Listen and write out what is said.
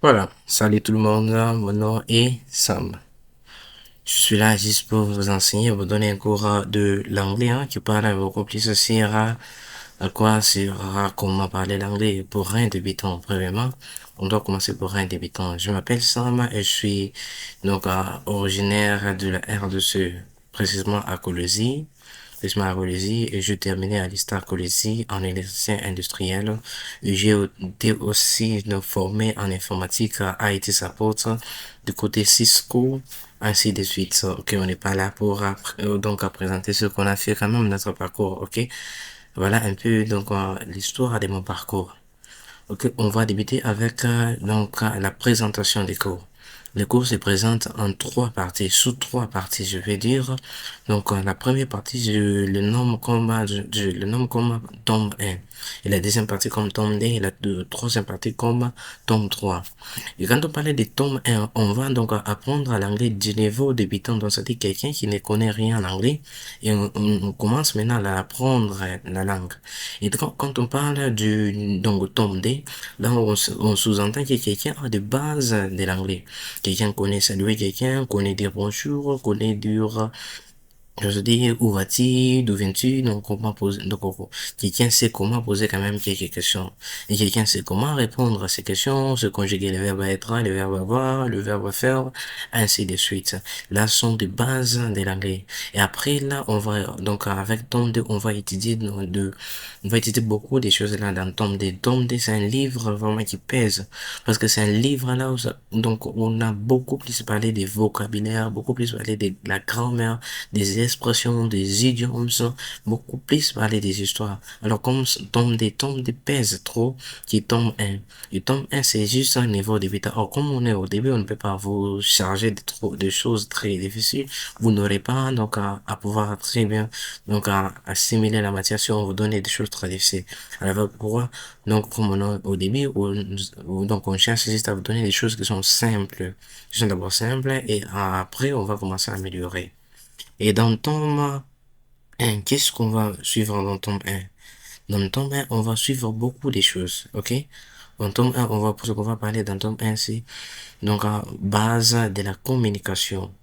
Voilà, salut tout le monde, mon nom est Sam. Je suis là juste pour vous enseigner, vous donner un cours de l'anglais qui parle beaucoup plus sur à quoi sert comment parler l'anglais pour un débutant. Premièrement, on doit commencer pour un débutant. Je m'appelle Sam et je suis donc originaire de la RDC, précisément à Colosie. Laisse-moi et je terminais à l'Istar College en électricien industriel. J'ai été aussi donc, formé en informatique à IT Support du côté Cisco, ainsi de suite. Ok, on n'est pas là pour donc à présenter ce qu'on a fait quand même notre parcours. Ok, voilà un peu donc l'histoire de mon parcours. Ok, on va débuter avec la présentation des cours. Les cours se présentent en trois parties, sous trois parties, je vais dire. Donc, la première partie, je le nomme comme tome 1. Et la deuxième partie comme tome 2 et la troisième partie comme tome 3. Et quand on parle de tome 1, on va donc apprendre à l'anglais du niveau débutant. Donc, c'est-à-dire quelqu'un qui ne connaît rien en anglais. Et on commence maintenant à apprendre la langue. Et quand on parle donc, tome 2, là, on sous-entend que quelqu'un a de base de l'anglais. Quelqu'un connaît saluer quelqu'un, connaît dire bonjour, connaît dire je dis, où vas-tu, d'où viens-tu, donc comment poser, donc quelqu'un sait comment poser quand même quelques questions. Et quelqu'un sait comment répondre à ces questions, se conjuguer le verbe être, le verbe avoir, le verbe faire, ainsi de suite. Là sont des bases de l'anglais. Et après, là, on va, donc avec tome 2, on va étudier beaucoup des choses là dans tome 2. Tome 2, c'est un livre vraiment qui pèse. Parce que c'est un livre là où donc on a beaucoup plus parlé des vocabulaires, beaucoup plus parlé de la grammaire, des expressions, des idiomes, beaucoup plus parler des histoires. Alors comme tombe des pèse trop, qui tombe un. Et tombe un, c'est juste un niveau débutant. Or, comme on est au début, on ne peut pas vous charger de choses très difficiles. Vous n'aurez pas, donc, à pouvoir très bien, donc, à assimiler la matière si on vous donne des choses très difficiles. Alors, pourquoi? Donc, comme on est au début, donc, on cherche juste à vous donner des choses qui sont simples. Qui sont d'abord simples et après, on va commencer à améliorer. Et dans le tome 1, qu'est-ce qu'on va suivre dans le tome 1? Dans le tome 1, on va suivre beaucoup de choses, ok? Dans le tome 1, ce qu'on va parler dans le tome 1, c'est donc à base de la communication.